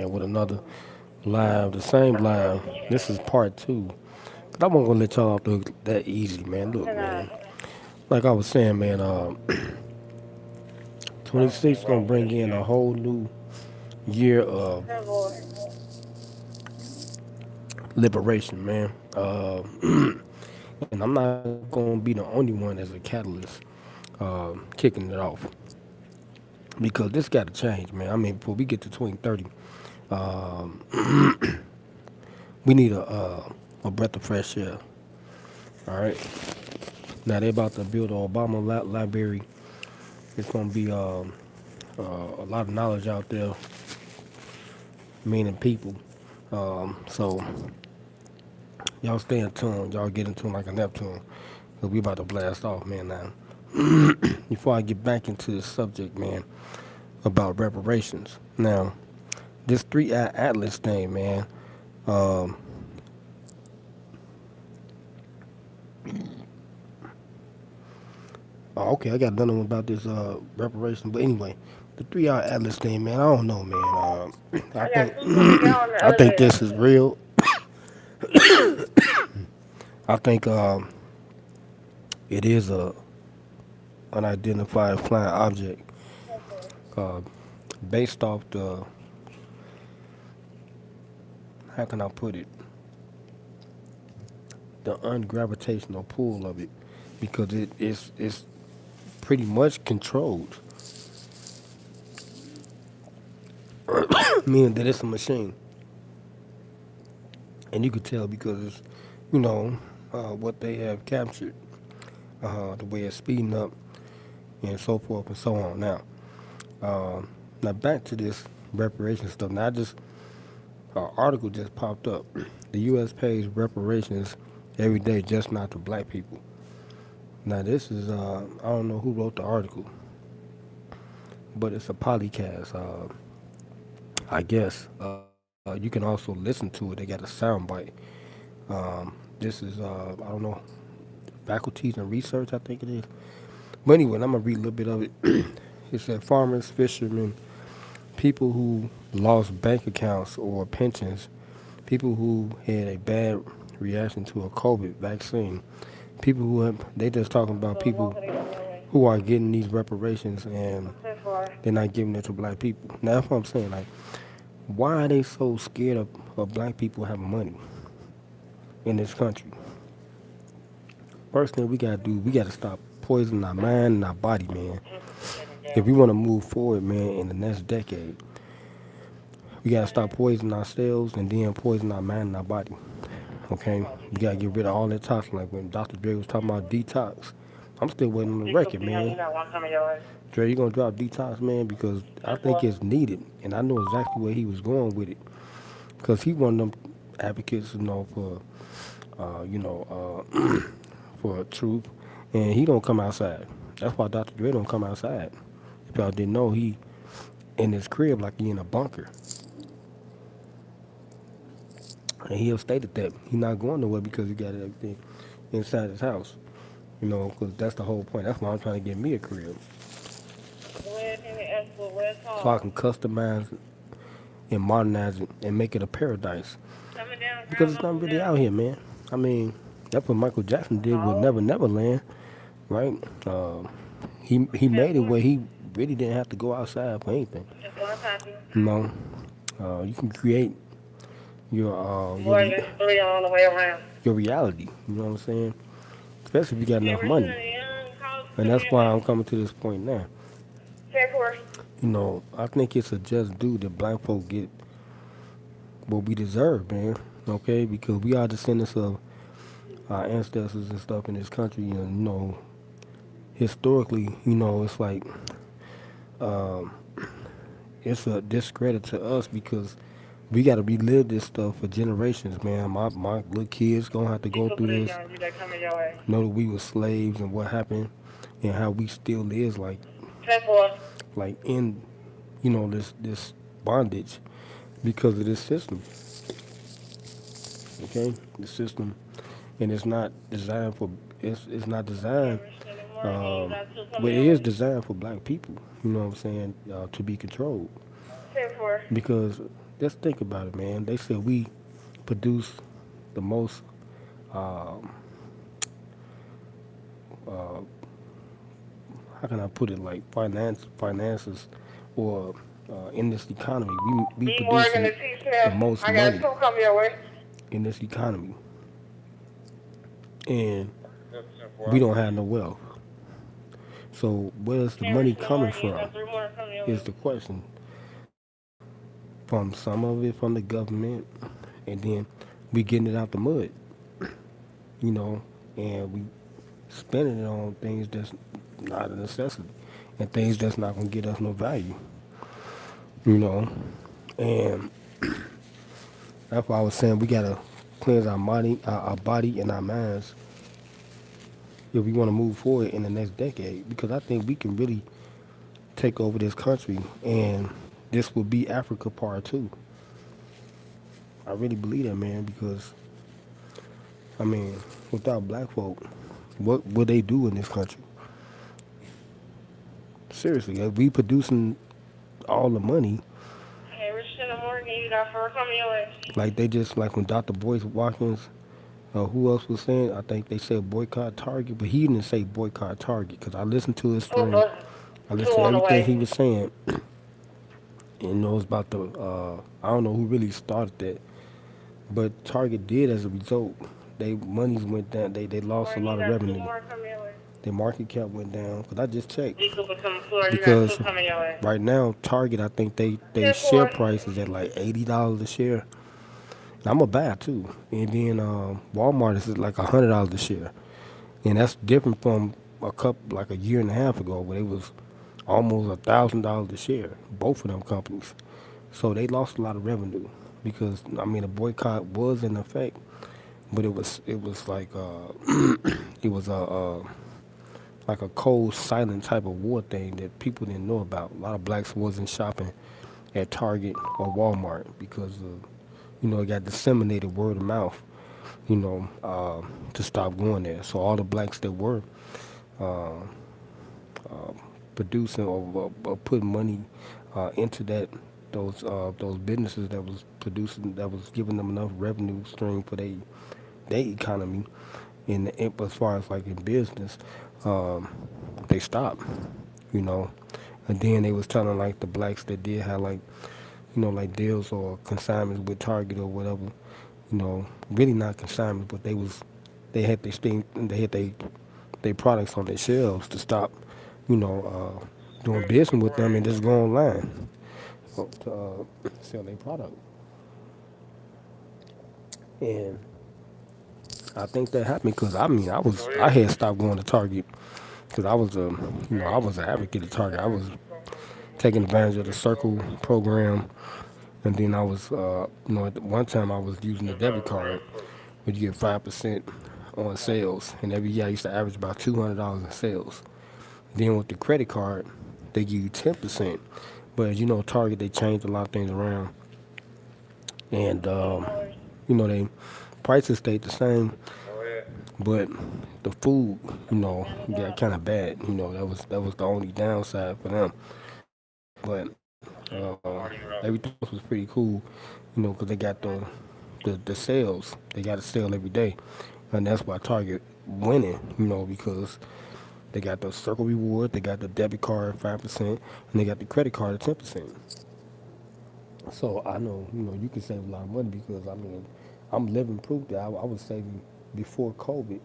with another live, the same live. This is part two. Cause I wasn't gonna let y'all off that easy, man. Look, man. Like I was saying, man. 26 gonna bring in a whole new year of liberation, man. And I'm not gonna be the only one as a catalyst kicking it off because this got to change, man. I mean, before we get to 2030, we need a breath of fresh air. All right. Now they about to build an Obama library. It's gonna be a lot of knowledge out there, meaning people. So y'all stay in tune. Y'all get in tune like a Neptune. Cause we about to blast off, man. Now, before I get back into the subject, man, about reparations. Now, this three-eye atlas thing, man. Um, oh, okay, I got another one about this reparation. But anyway, the three-eye atlas thing, man. I don't know, man. I think I think this is real. I think it is a unidentified flying object uh, based off the, how can I put it, the ungravitational pull of it, because it's pretty much controlled, meaning that it's a machine, and you could tell because it's, you know, what they have captured, the way it's speeding up, and so forth and so on. Now back to this reparation stuff. Now I just article just popped up. The U.S. pays reparations every day, just not to black people. Now this is I don't know who wrote the article, but it's a podcast. I guess you can also listen to it. They got a sound bite. This is I don't know, faculties and research, I think it is. But anyway, I'm gonna read a little bit of it. It said farmers, fishermen, people who lost bank accounts or pensions, people who had a bad reaction to a COVID vaccine, people who have, they just talking about people who are getting these reparations and they're not giving it to black people. Now that's what I'm saying. Like, why are they so scared of black people having money in this country? First thing we gotta do, we gotta stop poisoning our mind and our body, man. If we want to move forward, man, in the next decade, we gotta stop poisoning ourselves and then poison our mind and our body. Okay, we gotta get rid of all that toxin. Like when Dr. Dre was talking about detox, I'm still waiting on the record, man. Dre, you gonna drop detox, man? Because I think it's needed, and I know exactly where he was going with it. Because he one of them advocates, you know, for, you know, for truth, and he don't come outside. That's why Dr. Dre don't come outside. If y'all didn't know, he in his crib like he in a bunker, and he have stated that he not going nowhere because he got everything inside his house. You know, because that's the whole point. That's why I'm trying to get me a crib, so I can customize it and modernize it and make it a paradise. Because it's not really out here, man. I mean, that's what Michael Jackson did with Never Never Land, right? He made it where he really didn't have to go outside for anything. You know, you can create your your reality. You know what I'm saying? Especially if you got enough money, and that's why I'm coming to this point now. You know, I think it's a just due that black folk get what we deserve, man. Okay, because we are descendants of our ancestors and stuff in this country, and you know, historically, you know, it's like um, it's a discredit to us because we got to relive this stuff for generations, man. My little kids gonna have to go through this, know that we were slaves and what happened, and how we still is like in, you know, this bondage because of this system. Okay, the system, and it's not designed for it's not designed. Um, but it is designed for black people. You know what I'm saying? To be controlled because just think about it, man. They said we produce the most. Uh, uh, how can I put it? Like finances, or in this economy, we Be more producing gonna teach him. the most I got money two coming your way. in this economy, and That's we simple. don't have no wealth. So where's the Can't reach money no more. coming You from? got three more coming your Is way. the question. From some of it from the government, and then we getting it out the mud, you know, and we spending it on things that's not a necessity, and things that's not gonna get us no value, you know. And that's why I was saying we gotta cleanse our body and our minds if we want to move forward in the next decade. Because I think we can really take over this country, and this will be Africa part two. I really believe that, man. Because I mean, without black folk, what would they do in this country? Seriously, if we producing all the money, Can't reach no more. You got four coming your way. like they just like when Dr. Boyce Watkins, who else was saying? I think they said boycott Target, but he didn't say boycott Target because I listened to his Oh, stream. bus. I Two listened to on the everything way. he was saying, and knows about the. I don't know who really started that, but Target did as a result. They monies went down. They lost a Morning, you lot of got two revenue. more coming your way. Their market cap went down because I just checked. D Cooper on the floor. You got two Because coming your way. right now Target, I think they 10-4. share price is at like $80 a share. And I'm a buy too. And then Walmart is at like $100 a share, and that's different from a couple like a year and a half ago where it was almost $1,000 a share. Both of them companies, so they lost a lot of revenue because I mean a boycott was in effect, but it was it was a like a cold, silent type of war thing that people didn't know about. A lot of blacks wasn't shopping at Target or Walmart because of, it got disseminated word of mouth, to stop going there. So all the blacks that were uh, producing or putting money into those businesses that was producing, that was giving them enough revenue stream for their economy, as far as like in business, um, they stopped, you know. And then they was telling like the blacks that did have like, like deals or consignments with Target or whatever, really not consignments, but they had they products on their shelves to stop, doing business with them and just go online to sell their product. And I think that happened because I mean I had stopped going to Target because I was an advocate of Target. I was taking advantage of the Circle program, and then I was at one time I was using the debit card, where you get 5% on sales, and every year I used to average about $200 in sales. Then with the credit card, they give you 10%, but as you know, Target they changed a lot of things around, and they prices stayed the same, but the food, got kind of bad. That was the only downside for them. But everything else was pretty cool, because they got the sales. They got a sale every day, and that's why Target winning. Because they got the Circle Reward, they got the debit card 5%, and they got the credit card at 10%. So I know, you can save a lot of money because I mean, I'm living proof that I was saving before COVID.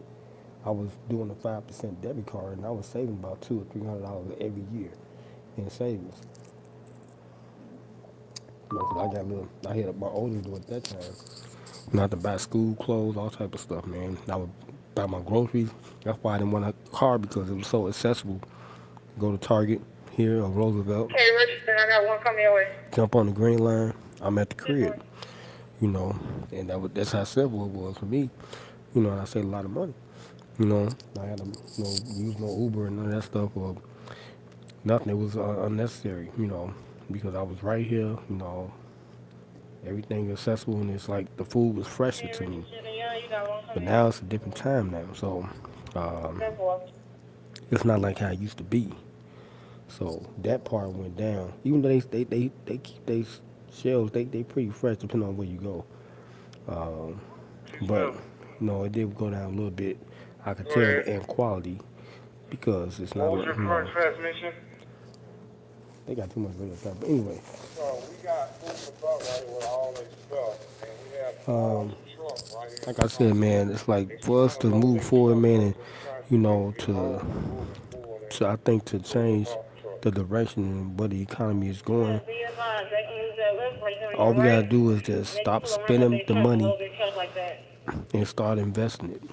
I was doing a 5% debit card, and I was saving about $200 or $300 every year in savings. 'Cause I had my oldest do at that time. Not to buy school clothes, all type of stuff, man. I would buy my groceries. That's why I didn't want a car because it was so accessible. Go to Target here or Roosevelt, Okay, Richardson, I got one coming your way. jump on the green line. I'm at the 10-4. crib, you know, and that's how simple it was for me. And I saved a lot of money. You know, I had to, use no Uber and none of that stuff or nothing. It was unnecessary, because I was right here. Everything accessible, and it's like the food was fresher Okay, to me. Richardson, yeah, you got one But coming your now way. it's a different time now, so um, 10-4. it's not like how it used to be. So that part went down. Even though they keep their shells, they pretty fresh depending on where you go. Um, Yes, but sir. it did go down a little bit. I could Go tell ahead. the air quality because it's not What a was your you first know transmission? they got too much radio time. But anyway, So we got food for thought right here with all their stuff, and we have um, truck right here in like I said, Chicago. man, it's like They for us trying to to load move their forward, truck man, up, and so we trying to you see if they can know get loads and moving forward and to I think to move them change off the truck. the direction and where the economy is going, Be advised, they can use that lift right there on all your we gotta right. do is just They can stop pull around with spending their the truck and money load their truck like that. and start investing it.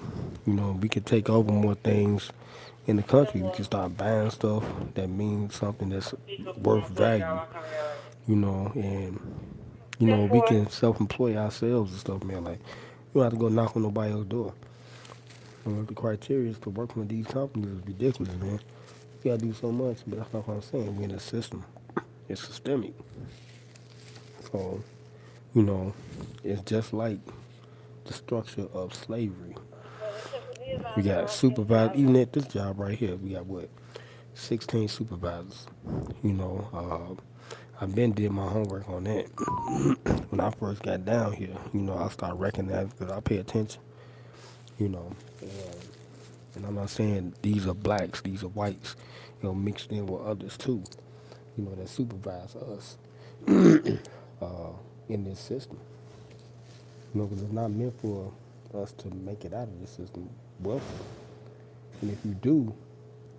You know, we could take over more things in the country. We can Simple. start buying stuff that means something that's People worth pulling foot, y'all. value. I'll come your way. You know, and we 10-4. can self-employ ourselves and stuff, man. Like, you don't have to go knock on nobody else's door. The criteria to working with these companies is ridiculous, man. You gotta do so much, but that's not what I'm saying. We're in a system. It's systemic. So, you know, it's just like the structure of slavery. Well, it's just be We advised, got y'all. 10-4. supervisors, even at this job right here, we got what? 16 supervisors. You know, I've been did my homework on that. When I first got down here, I started recognizing because I pay attention, you know. And, and I'm not saying these are blacks, these are whites, mixed in with others too, that supervise us in this system. Because it's not meant for us to make it out of this system wealthy. And if you do,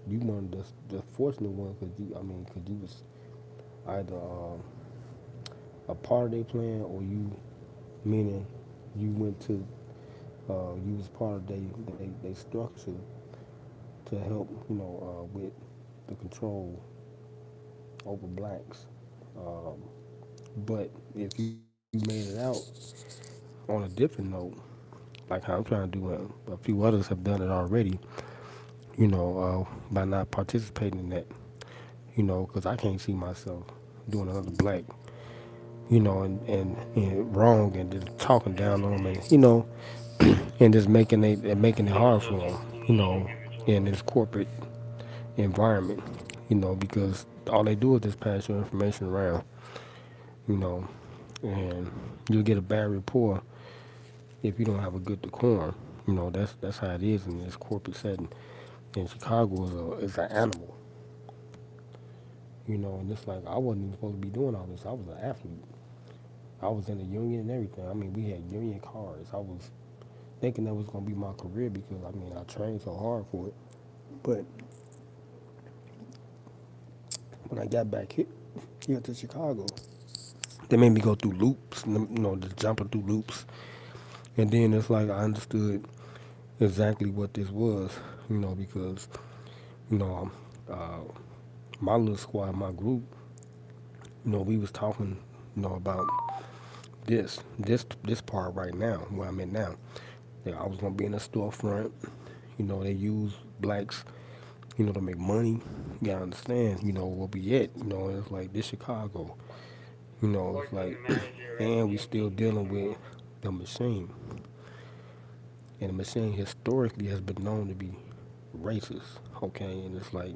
you one of the fortunate ones because you was either a part of their plan or you, meaning you went to, you was part of they structure to help, with the control over blacks. Um, but if you made it out on a different note, like how I'm trying to do, a few others have done it already, by not participating in that, because I can't see myself doing another black, and wrong and just talking down on them and, and just making it hard for them, in this corporate environment, because all they do is just pass your information around, you know, and you'll get a bad rapport if you don't have a good decorum. That's how it is in this corporate setting. And Chicago is an animal, and it's like I wasn't even supposed to be doing all this. I was an athlete. I was in the union and everything. I mean, we had union cards. I was thinking that was gonna be my career because I trained so hard for it. But when I got back here to Chicago, they made me go through loops, just jumping through loops. And then it's like I understood exactly what this was, because, you know, uh, my little squad, my group, we was talking, about this part right now, where I'm in now. I was gonna be in a storefront. They use blacks, to make money. You gotta understand, where we at. And it's like this Chicago. It's Working like, the manager at and we still GMC. dealing with the machine. And the machine historically has been known to be racist. Okay, and it's like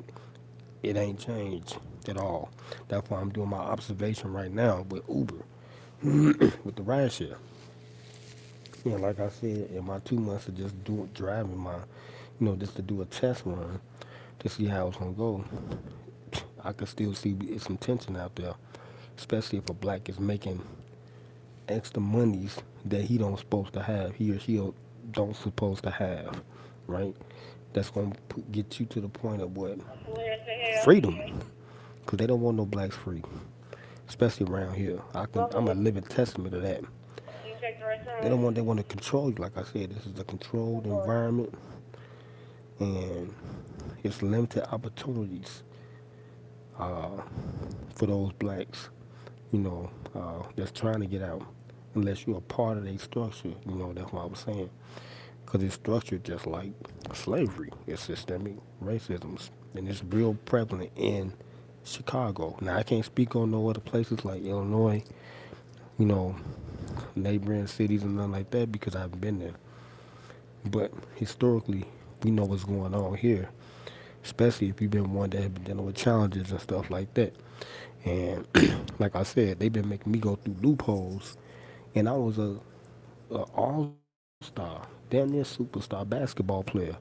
it ain't changed at all. That's why I'm doing my observation right now with Uber, with the rideshare. And like I said, in my 2 months of just driving my, just to do a test run to see how it's gonna go, I could still see it's some tension out there, especially if a black is making extra monies that he don't supposed to have, he or she don't supposed to have, right? That's gonna get you to the point of what Where's the hell? freedom, because they don't want no blacks free, especially around here. I'm a Lovely. living testament of that. You take the rest They home. don't want they want to control you. Like I said, this is a controlled environment, and it's limited opportunities uh, for those blacks, that's trying to get out, unless you're a part of their structure. That's what I was saying. Because it's structured just like slavery. It's systemic racism. And it's real prevalent in Chicago. Now, I can't speak on no other places like Illinois, you know, neighboring cities and nothing like that because I haven't been there. But historically, we know what's going on here, especially if you've been one that has been dealing with challenges and stuff like that. And like I said, they've been making me go through loopholes. And I was a all-star, damn near superstar basketball player.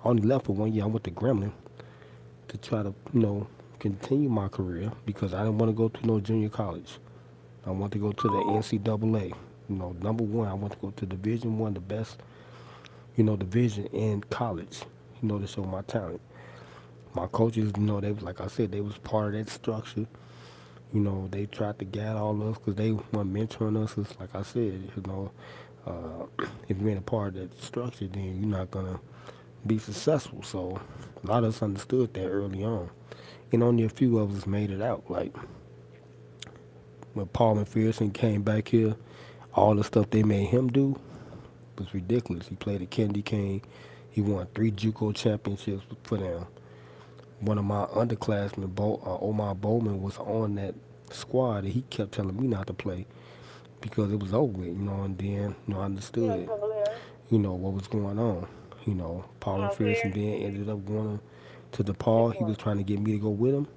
I only left for 1 year. I went to Gremlin to try to, continue my career because I didn't want to go to no junior college. I wanted to go to the NCAA. Number one, I want to go to Division One, the best, division in college. To show my talent. My coaches, they was like I said, they was part of that structure. They tried to guide all of us because they weren't mentoring us. It's like I said, if you ain't a part of that structure, then you're not gonna be successful. So a lot of us understood that early on, and only a few of us made it out. Like when Paul McPherson came back here, all the stuff they made him do was ridiculous. He played at Kennedy King. He won 3 JUCO championships for them. One of my underclassmen, Omar Bowman, was on that squad, and he kept telling me not to play because it was over with, and then, I Yes, understood, over there. what was going on. Paul All McPherson clear. then ended up going to DePaul. He was trying to get me to go with him,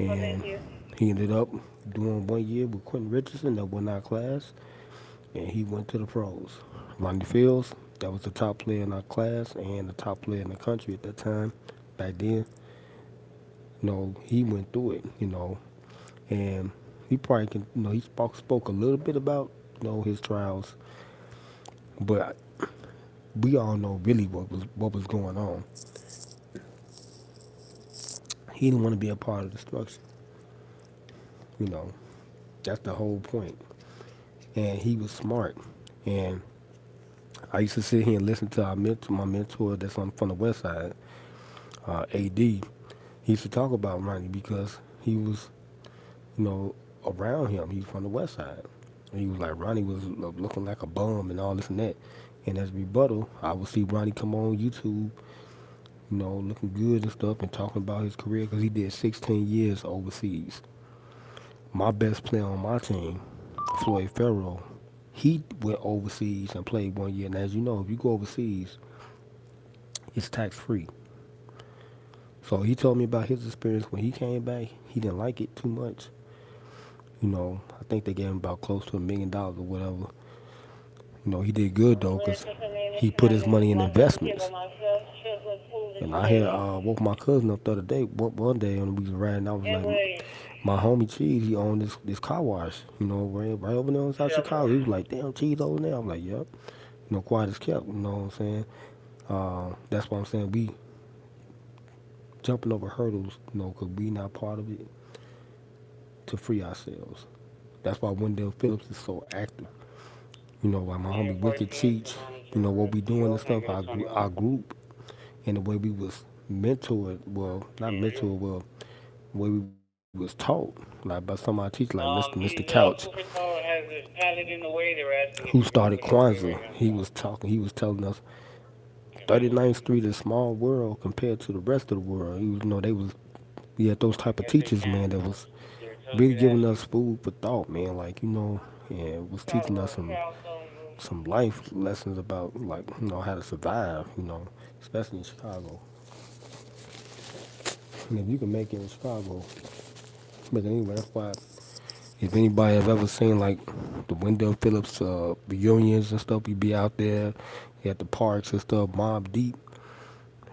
Oh, thank and you. he ended up doing 1 year with Quentin Richardson that won our class, and he went to the pros. Ronnie Fields, that was the top player in our class and the top player in the country at that time, back then. He went through it, and he probably can, he spoke a little bit about, his trials, but we all know really what was going on. He didn't want to be a part of the structure, you know. That's the whole point. And he was smart. And I used to sit here and listen to my mentor that's from the West Side, AD. He used to talk about Ronnie because he was, you know, around him. He's from the West Side. And he was like, Ronnie was looking like a bum and all this and that. And as rebuttal, I would see Ronnie come on YouTube, looking good and stuff and talking about his career because he did 16 years overseas. My best player on my team, Floyd Farrell, he went overseas and played 1 year. And as you know, if you go overseas, it's tax free. So he told me about his experience when he came back. He didn't like it too much. I think they gave him about close to $1 million or whatever. He did good though Where's because the name in he put his Chicago? money in Lost in the tip of investments. myself. Trip was food and And I had potato. woke my cousin up the other day, one day, and we was riding. I was And like, William. my homie Cheese, he owned this car wash, right over there in South Shelter. Chicago. He was like, damn, Cheese over there. I'm like, yep. Quiet as kept. You know what I'm saying? That's why I'm saying we jumping over hurdles, because we not part of it to free ourselves. That's why Wendell Phillips is so active. Like my Yeah, homie Wicked 14, Cheech, what we doing and 200, stuff, our 21. group, and the way we was mentored, well, not Yeah. mentored, well, the way we was taught, like by some of our teachers, like Mr. He's Couch, Superstar has his pallet in the way. They're asking who if you can started put it away Kwanzaa. right now. He was telling us Okay, thank you. 39th Street is a small world compared to the rest of the world. We had those type of Yes, they teachers, can. man, that was They're telling really me to giving ask you. us food for thought, man, like, and was teaching us some life lessons about like, how to survive, especially in Chicago. And if you can make it in Chicago, but anyway, that's why if anybody have ever seen like the Wendell Phillips reunions and stuff, we be out there at the parks and stuff, mob deep,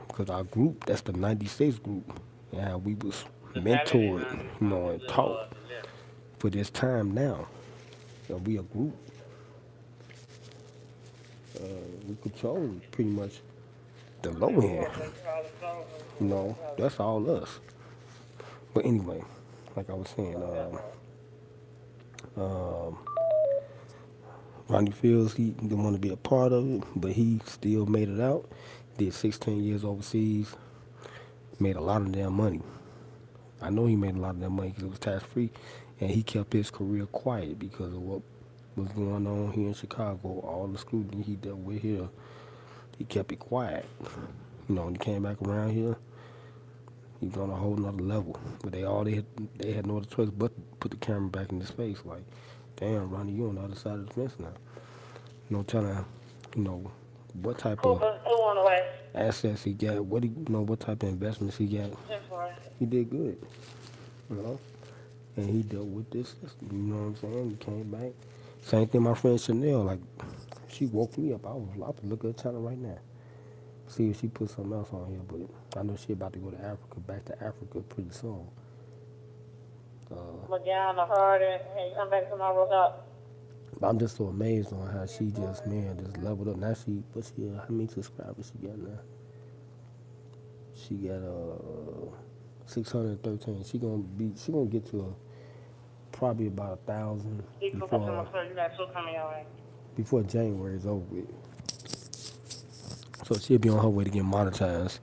because our group, that's the '96 group, and how we was The pallet is mentored, on and taught the left. for this time now. And we a group, we control pretty much the low end, that's all us. But anyway, like I was saying, Ronnie Fields, he didn't want to be a part of it, but he still made it out. Did 16 years overseas, made a lot of damn money. I know he made a lot of that money because it was tax free, and he kept his career quiet because of what was going on here in Chicago. All the scrutiny he dealt with here, he kept it quiet. When he came back around here, he was on a whole nother level. But they had no other choice but to put the camera back in his face, like, damn, Ronnie, you on the other side of the fence now. Telling him, you know, what type Who of on the way? assets he got, what type of investments he got. Ten four. He did good, you know. and he dealt with this system. You know what I'm saying? He came back. Same thing, my friend Chanel. Like, she woke me up. I was looking at the channel right now. See if she put something else on here, but I know she about to go to Africa, back to Africa pretty soon. But down the hard and come back tomorrow up. But I'm just so amazed on how she just, man, just leveled up. Now but she, how many subscribers she got now? She got 613. She gonna get to probably about 1,000 before January is over with. So she'll be on her way to get monetized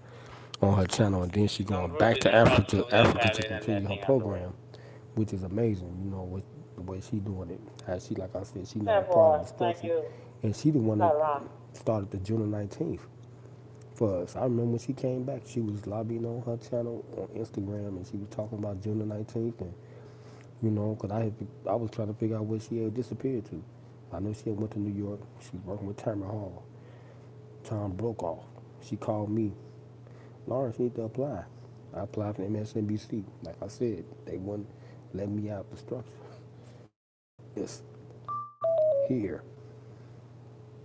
on her channel, and then she going back to Africa to continue her program, which is amazing. You know, with the way she doing it. How she, like I said, she not a part of the structure, and she the one that started the June 19th for us. I remember when she came back, she was lobbying on her channel on Instagram, and she was talking about June the 19th, and you know, cause I was trying to figure out where she had disappeared to. I know she had went to New York. She was working with Tamara Hall. Tom broke off. She called me. Lawrence, you need to apply. I applied for MSNBC. Like I said, they wouldn't let me out the structure. It's here.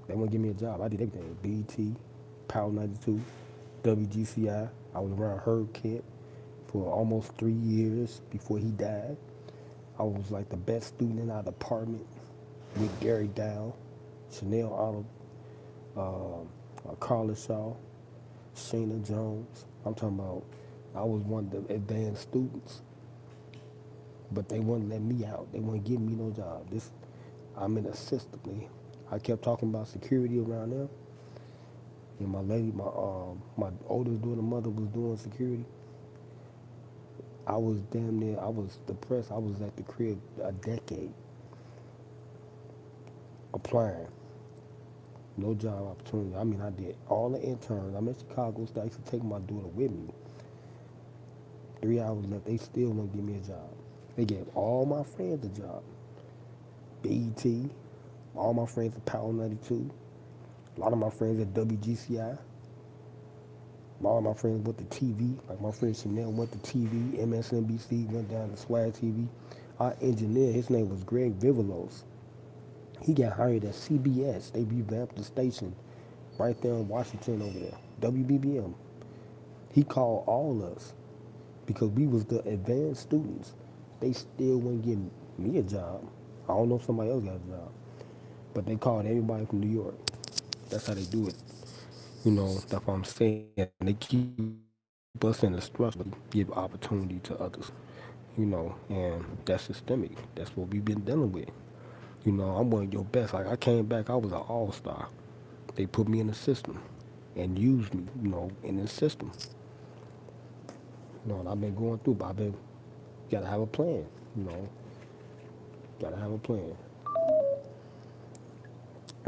They wouldn't give me a job. I did everything. BET, Power 92, WGCI. I was around Herb Kent for almost 3 years before he died. I was like the best student in our department with Gary Dow, Chanel Olive, Carla Shaw, Shayna Jones. I'm talking about, I was one of the advanced students, but they wouldn't let me out. They wouldn't give me no job. I'm in a system. I kept talking about security around them, and my lady, my oldest daughter mother was doing security. I was damn near, I was depressed. I was at the crib a decade applying. No job opportunity. I mean, I did all the interns. I'm in Chicago, so I used to take my daughter with me. 3 hours left, they still wouldn't give me a job. They gave all my friends a job. BET, all my friends at Power 92, a lot of my friends at WGCI, all my friends went to TV, like my friend Chanel went to TV, MSNBC, went down to Swag TV. Our engineer, his name was Greg Vivalos. He got hired at CBS. They revamped the station right there in Washington over there, WBBM. He called all us because we was the advanced students. They still wouldn't give me a job. I don't know if somebody else got a job, but they called everybody from New York. That's how they do it. You know, that's what I'm saying. They keep us in the structure, but give opportunity to others. You know, and that's systemic. That's what we've been dealing with. You know, I'm one of your best. Like I came back, I was an all-star. They put me in the system and used me, you know, in the system. You know, and I've been going through, but gotta have a plan, you know, gotta have a plan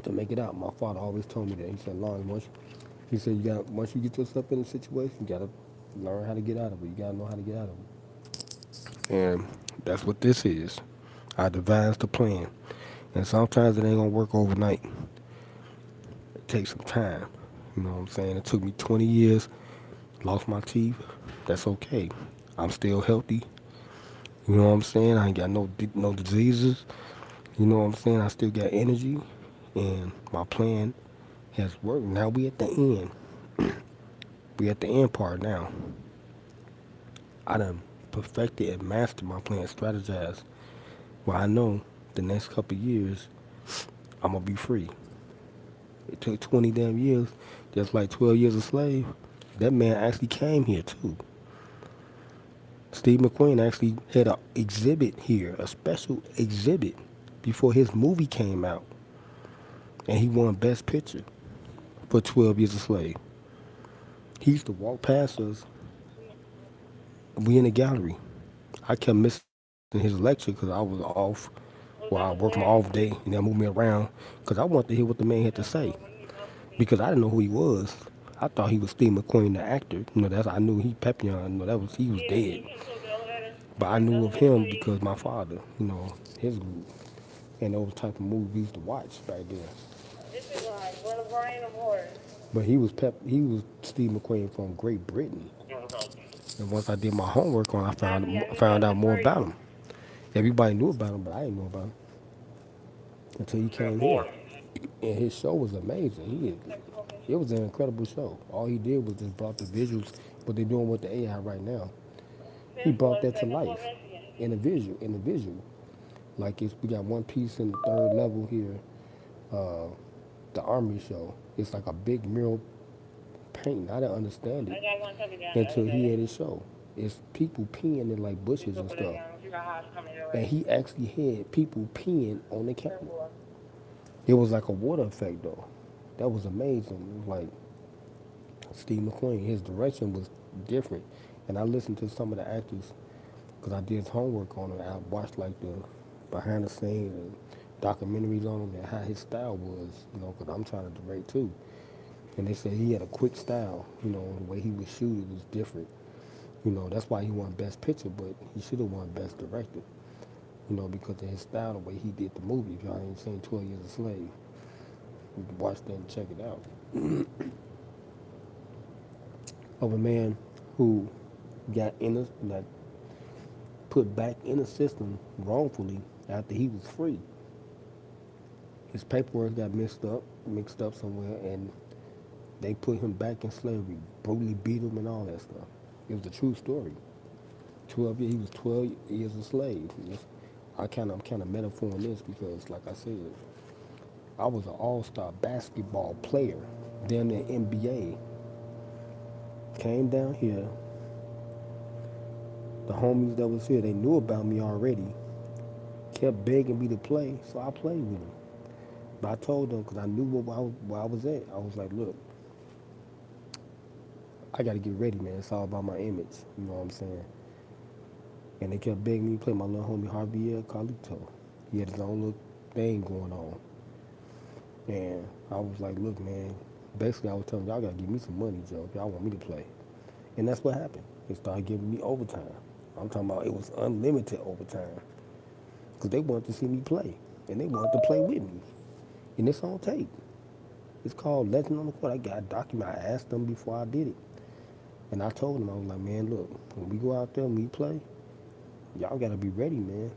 to make it out. My father always told me that. He said, Lawrence, once you get yourself in a situation, you gotta learn how to get out of it. You gotta know how to get out of it. And that's what this is. I devised a plan. And sometimes it ain't gonna work overnight. It takes some time. You know what I'm saying? It took me 20 years, lost my teeth. That's okay. I'm still healthy. You know what I'm saying? I ain't got no diseases. You know what I'm saying? I still got energy. And my plan has worked. Now we at the end. We at the end part now. I done perfected and mastered my plan, strategized. Well, I know the next couple of years, I'm gonna be free. It took 20 damn years, just like 12 years a slave. That man actually came here too. Steve McQueen actually had an exhibit here, a special exhibit, before his movie came out. And he won Best Picture for 12 Years a Slave. He used to walk past us. We in the gallery. I kept missing his lecture because I was off. Well, I worked my off day and they moved me around because I wanted to hear what the man had to say because I didn't know who he was. I thought he was Steve McQueen, the actor. You know, that's I knew he Pepion. You know, he was dead. But I knew of him because my father, you know, his group, and those type of movies we used to watch back then. But he was Steve McQueen from Great Britain. And once I did my homework on, I found out more about him. Everybody knew about him, but I didn't know about him until he Yeah, came here. boy. And his show was amazing. It was an incredible show. All he did was just brought the visuals, what they're doing with the AI right now. He brought that to life in a visual. Like we got one piece in the third level here, uh, the army show. It's like a big mural painting. I didn't understand I it got one coming down the until other he day. had his show. It's people peeing in like You bushes go and put it stuff. down. You got house coming your And way. he actually had people peeing on the camera. Therefore, It was like a water effect though. That was amazing. Like Steve McQueen, his direction was different. And I listened to some of the actors because I did homework on it. I watched like the behind the scenes and documentaries on him and how his style was, because I'm trying to direct too. And they said he had a quick style, the way he would shoot it was different. That's why he won Best Picture, but he should have won Best Director, because of his style, the way he did the movie. If y'all ain't seen 12 Years a Slave, you can watch that and check it out. Of a man who got put back in the system wrongfully after he was free. His paperwork got mixed up somewhere, and they put him back in slavery, brutally beat him and all that stuff. It was a true story. He was 12 years a slave. I'm kind of metaphoring this because, like I said, I was an all-star basketball player. Damn near NBA. Came down here. The homies that was here, they knew about me already. Kept begging me to play, so I played with them. But I told them because I knew where I was at. I was like, look, I got to get ready, man. It's all about my image. You know what I'm saying? And they kept begging me to play. My little homie Javier Carlito. He had his own little thing going on. And I was like, look, man. Basically, I was telling y'all got to give me some money, Joe, if y'all want me to play. And that's what happened. They started giving me overtime. I'm talking about it was unlimited overtime. Because they wanted to see me play. And they wanted to play with me. And it's on tape. It's called Legend on the Court. I got a document. I asked them before I did it. And I told them, I was like, man, look, when we go out there and we play, y'all got to be ready, man.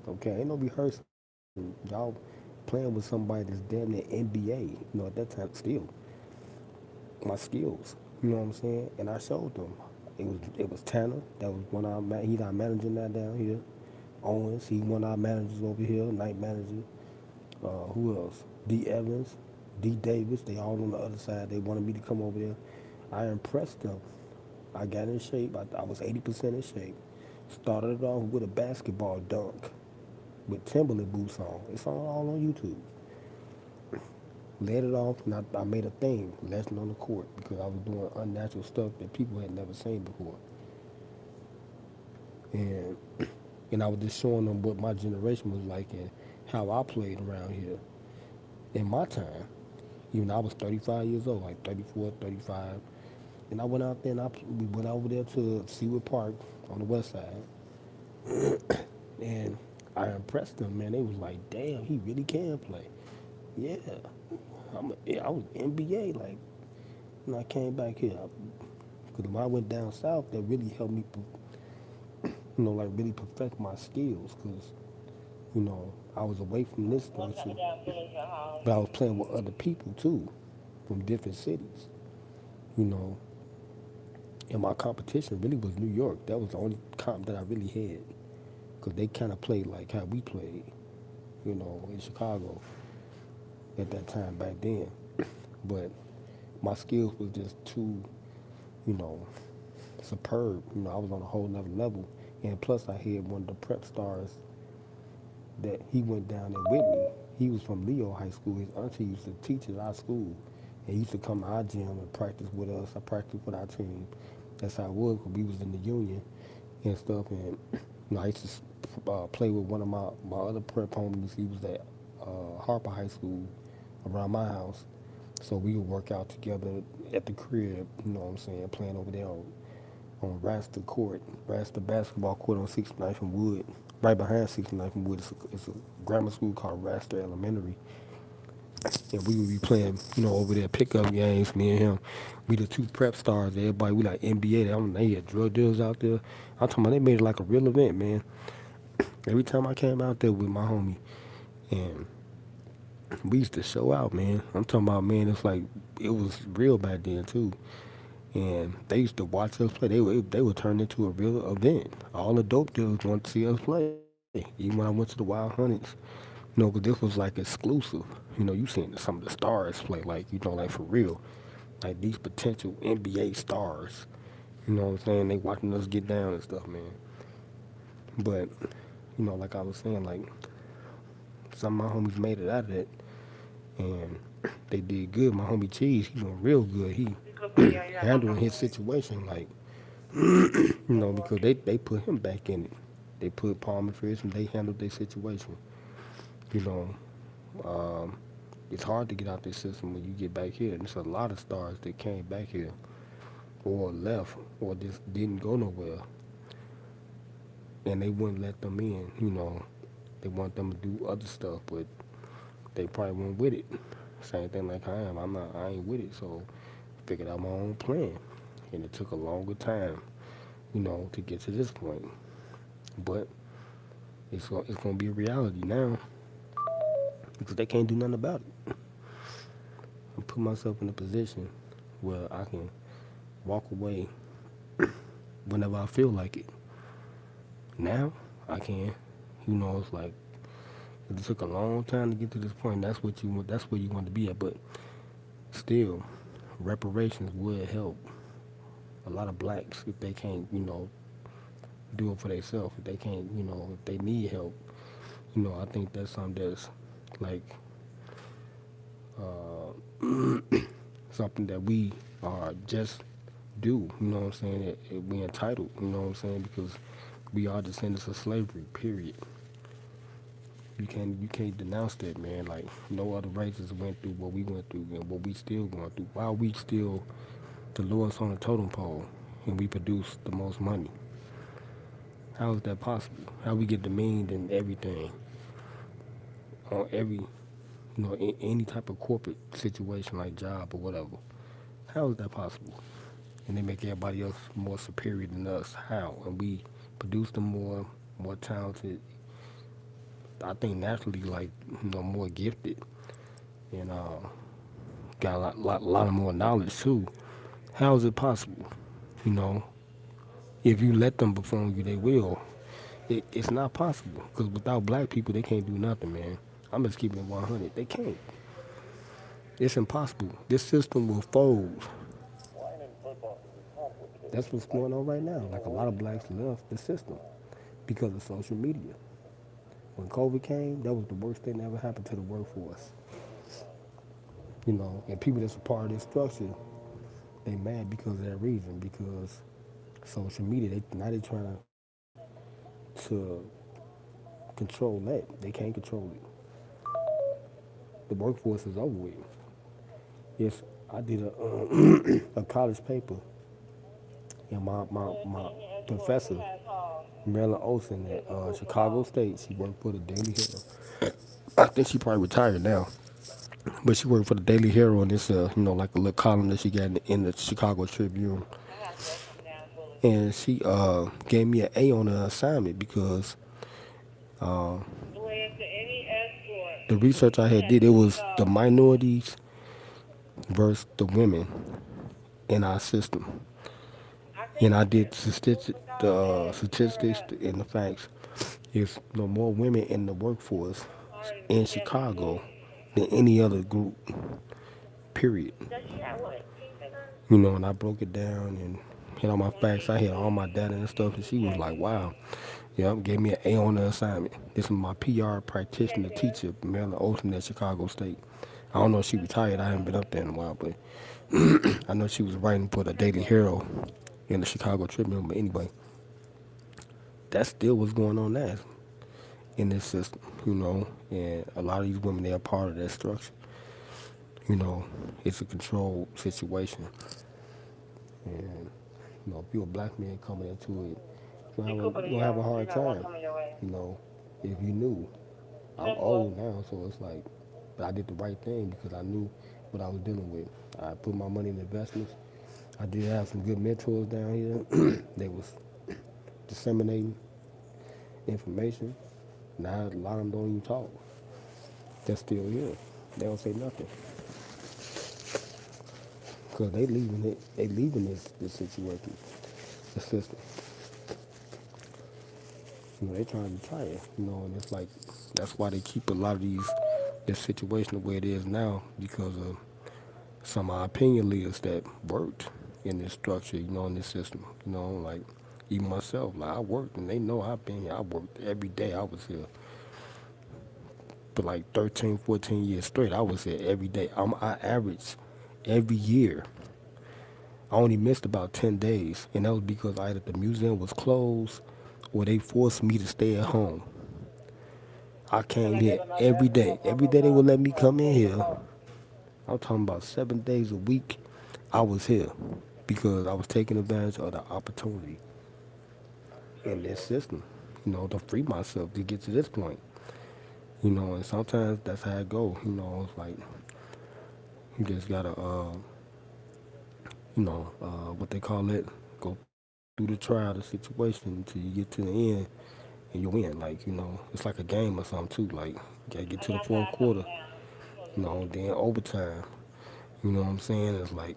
Okay, ain't no rehearsing. Y'all playing with somebody that's damn near NBA, at that time still. My skills, you know what I'm saying? And I showed them. It was Tanner, that was he's our manager now down here. Owens, he one of our managers over here, night manager. Who else? D. Evans, D. Davis, they all on the other side. They wanted me to come over there. I impressed them. I got in shape. I was 80% in shape. Started it off with a basketball dunk with Timberland boots on. It's all on YouTube. Led it off, and I made a thing, lesson on the court, because I was doing unnatural stuff that people had never seen before. And and I was just showing them what my generation was like and how I played around here in my time. Even I was 35 years old, like 34, 35. And I went out there and we went over there to Seaward Park on the west side. And I impressed them, man. They was like, damn, he really can play. Yeah. I was NBA, like, I came back here. Because when I went down south, that really helped me, like really perfect my skills. Because, I was away from this one coming person, down village your house. but I was playing with other people too, from different cities, you know. And my competition really was New York. That was the only comp that I really had. Because they kind of played like how we played, in Chicago at that time back then. But my skills was just too, you know, superb. I was on a whole nother level. And plus I had one of the prep stars that he went down there with me. He was from Leo High School. His auntie used to teach at our school. And he used to come to our gym and practice with us. I practiced with our team. That's how it was, because we was in the union and stuff. And I used to play with one of my other prep homies. He was at Harper High School around my house. So we would work out together at the crib, you know what I'm saying, playing over there on Rasta Court, Rasta basketball court on 69th and Wood. Right behind 69th and Wood, it's a grammar school called Rasta Elementary. And we would be playing, over there pickup games, me and him. We the two prep stars. Everybody, we like NBA. They had drug dealers out there. I'm talking about they made it like a real event, man. Every time I came out there with my homie, and we used to show out, man. I'm talking about, man. It's like it was real back then too. And they used to watch us play. They would turn into a real event. All the dope dealers wanted to see us play. Even when I went to the Wild Hunteds, because this was like exclusive. You seen some of the stars play, like like for real, like these potential NBA stars. You know what I'm saying? They watching us get down and stuff, man. But like I was saying, like some of my homies made it out of that, and they did good. My homie Cheese, he doing real good. He handling his situation like because they put him back in it. They put Palmer first and they handled their situation. You know, um, it's hard to get out this system when you get back here. And there's a lot of stars that came back here or left or just didn't go nowhere, and they wouldn't let them in. They want them to do other stuff, but they probably weren't with it. Same thing like I am. I ain't with it, so figured out my own plan, and it took a longer time, to get to this point. But it's gonna be a reality now because they can't do nothing about it. I put myself in a position where I can walk away whenever I feel like it. Now I can. It's like it took a long time to get to this point. That's what you want. That's where you want to be at. But still, reparations would help a lot of blacks if they can't, do it for themselves. If they can't, if they need help. I think that's something that's like something that we are just do. You know what I'm saying? We entitled. You know what I'm saying? Because we are descendants of slavery. Period. You can't denounce that, man. Like no other races went through what we went through and what we still going through. Why are we still the lowest on the totem pole and we produce the most money? How is that possible? How we get demeaned in everything on every in any type of corporate situation like job or whatever? How is that possible? And they make everybody else more superior than us. How? And we produce them more talented. I think naturally, like more gifted and got a lot of more knowledge too. How is it possible? You know, if you let them before you, they will. It's not possible because without black people, they can't do nothing, man. I'm just keeping it 100. They can't. It's impossible. This system will fold. That's what's going on right now. Like a lot of blacks left the system because of social media. When COVID came, that was the worst thing that ever happened to the workforce. And people that's a part of this structure, they mad because of that reason. Because social media, they trying to control that. They can't control it. The workforce is over with. Yes, I did a college paper, and my professor, Marilyn Olsen at Chicago State, she worked for the Daily Herald. I think she probably retired now, but she worked for the Daily Herald, and it's like a little column that she got in the Chicago Tribune. I got stuff from down Bullet. And she gave me an A on the assignment because Where's the any escort? the research I had did, it was the minorities versus the women in our system. I And think I you did can. statistics and the facts. There's no more women in the workforce in Chicago than any other group, period. Does she have what? Pink fingers? And I broke it down and hit all my facts. I had all my data and stuff, and she was like, wow. Yep, gave me an A on the assignment. This is my PR practitioner teacher, Marilyn Olsen at Chicago State. I don't know if she retired. I haven't been up there in a while, but I know she was writing for the Daily Herald in the Chicago Tribune. But anyway, that's still what's going on now in this system, and a lot of these women, they are part of that structure. It's a controlled situation. And, if you're a black man coming into it, you're gonna have a hard time, Coming your way. if you knew. I'm old now, so it's like, but I did the right thing because I knew what I was dealing with. I put my money in investments. I did have some good mentors down here. They was disseminating information. Now a lot of them don't even talk. They're still here. They don't say nothing because they leaving it. They leaving this situation, the system. They trying to retire. And it's like that's why they keep a lot of this situation the way it is now because of some of our opinion leaders that worked in this structure, in this system. Like even myself, like I worked and they know I've been here. I worked every day I was here for like 13, 14 years straight. I was here every day. I averaged every year. I only missed about 10 days, and that was because either the museum was closed or they forced me to stay at home. I Can came I get here another every day. escort for Every day they would let me come in Kingdom here. Park? I'm talking about 7 days a week. I was here because I was taking advantage of the opportunity in this system, to free myself to get to this point. And sometimes that's how it go. It's like you just gotta, what they call it, go through the trial, the situation until you get to the end and you win. Like, it's like a game or something too. Like, you gotta get to I the got fourth guys quarter, coming down. Close the gate. then overtime. You know what I'm saying? It's like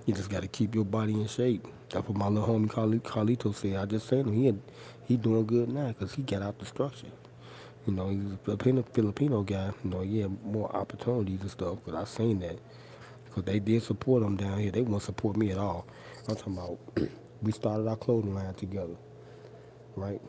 you just gotta keep your body in shape. That's what my little homie Carlito said. I just said him. He doing good now because he got out the structure. He's a Filipino guy. He had more opportunities and stuff. But I seen that because they did support him down here. They won't support me at all. I'm talking about we started our clothing line together, right?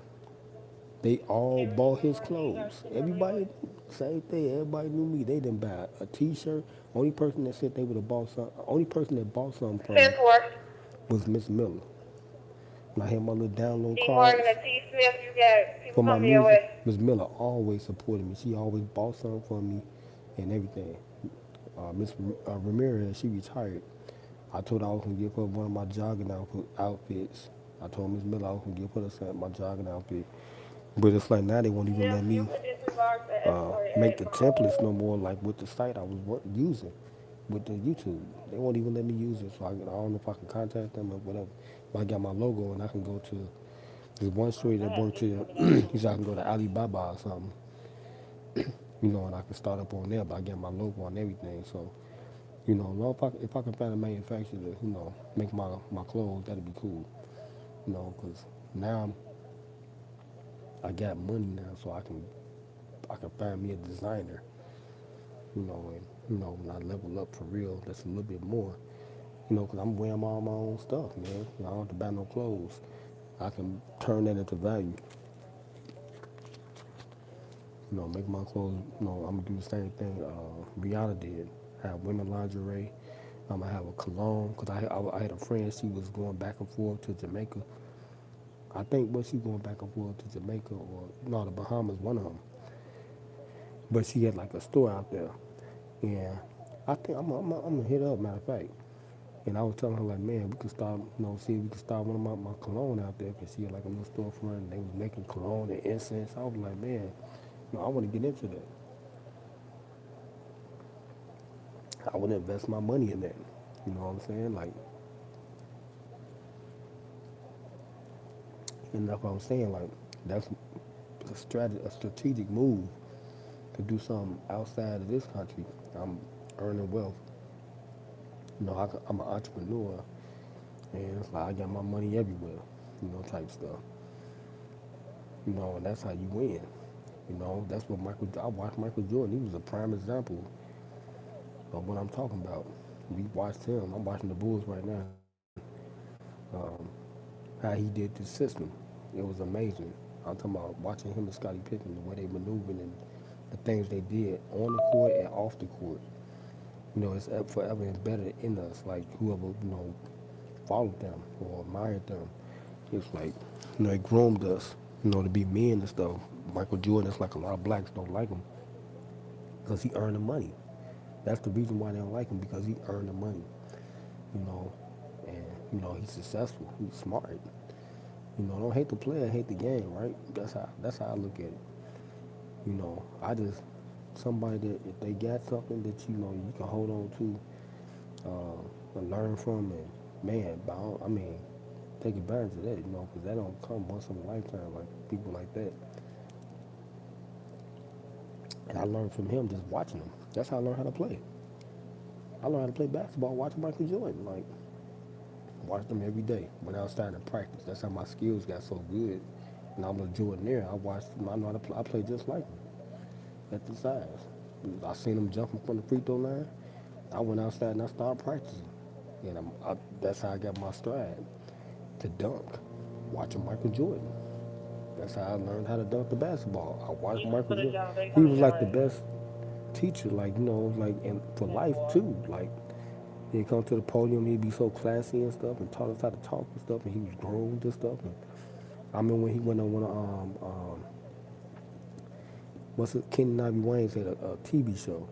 They all Carry bought his more keys or clothes. deliver Everybody, yours? same thing. Everybody knew me. They didn't buy a T-shirt. Only person that said they would have bought some. Only person that bought something from me Fifth Ward. was Miss Miller. When I had my little download D. Morgan cards and T. Smith, you got people for my coming your music, way. Miss Miller always supported me. She always bought something for me and everything. Miss Ramirez, she retired. I told her I was gonna give her one of my jogging outfits. I told Miss Miller I was gonna give her my jogging outfit. But it's like now they won't even let Nephew me could disregard the escort make area the from all templates no levels. more like with the site I was using with the YouTube. They won't even let me use it. So I don't know if I can contact them or whatever. But I got my logo and I can go to there's one story I that have worked people to coming down he said I can go Williamsburg. to Alibaba or something, and I can start up on there, but I get my logo and everything. So, long if I can find a manufacturer to, make my clothes, that'd be cool. Because now I got money now, so I can find me a designer, and when I level up for real, that's a little bit more, because I'm wearing all my own stuff, man. I don't have to buy no clothes. I can turn that into value. Make my clothes. I'm gonna do the same thing Rihanna did. Have women lingerie. I'm gonna have a cologne because I had a friend. She was going back and forth to Jamaica. I think was she going back and forth to Jamaica or no, the Bahamas, one of them. But she had like a store out there, and I think I'm gonna hit her up. Matter of fact, and I was telling her like, man, we could start, see if we could start one of my cologne out there because she had like a little storefront and they was making cologne and incense. I was like, man, I want to get into that. I would invest my money in that. You know what I'm saying? Like, and that's what I'm saying. Like, that's a strategic move to do something outside of this country. I'm earning wealth. I'm an entrepreneur, and it's like I got my money everywhere. Type stuff. And that's how you win. That's what I watched Michael Jordan. He was a prime example of what I'm talking about. We watched him. I'm watching the Bulls right now. How he did this system. It was amazing. I'm talking about watching him and Scottie Pippen, the way they maneuvered and the things they did on the court and off the court. It's forever embedded in us. Like whoever, followed them or admired them. It's like, it groomed us, to be men and stuff. Michael Jordan, it's like a lot of blacks don't like him because he earned the money. That's the reason why they don't like him because he earned the money, you know, and he's successful. He's smart. Don't hate the player, hate the game, right? That's how I look at it. I just somebody that if they got something that you can hold on to and learn from, and man, I mean, take advantage of that, because that don't come once in a lifetime like people like that. And I learned from him just watching him. That's how I learned how to play. I learned how to play basketball watching Michael Jordan. Like, watched them every day. When I was starting to practice, that's how my skills got so good. And I'm a Jordan. I watched him. I know how to play. I play just like him at the size. I seen him jumping from the free throw line. I went outside and I started practicing. And that's how I got my stride to dunk, watching Michael Jordan. That's how I learned how to dunk the basketball. I watched You come Michael to the Jordan. job, they He come to was your like the way. best teacher, like, like, and for Yes, life boy. too. Like, he'd come to the podium, he'd be so classy and stuff, and taught us how to talk and stuff, and he was groomed and stuff. And I remember when he went on one of what's it? Kenny Ivy Wayne's had a TV show.